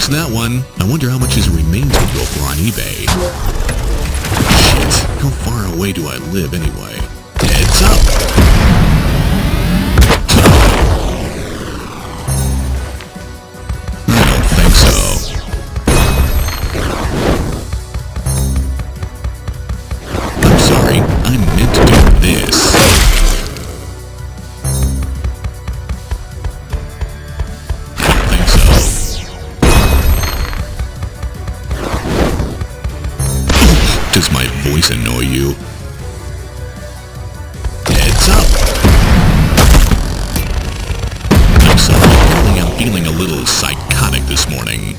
fix that one. I wonder how much his remains would go for on eBay. Shit, how far away do I live anyway? Heads up! I don't think so. I'm sorry, I meant to do this. Does my voice annoy you? Heads up! I'm sorry, apparently I'm feeling a little psychotic this morning.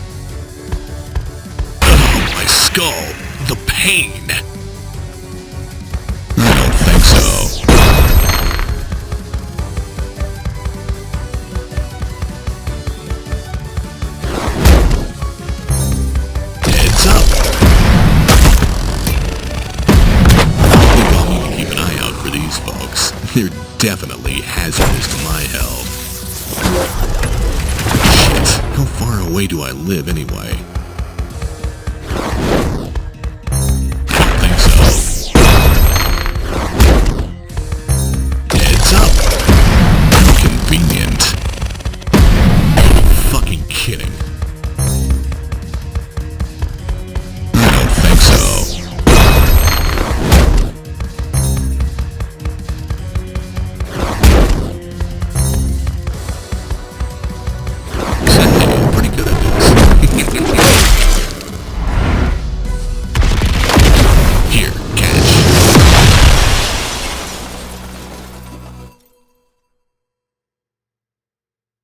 Oh, my skull! The pain! I don't think so. Heads up! These folks. They're definitely hazardous to my health. Shit, how far away do I live anyway?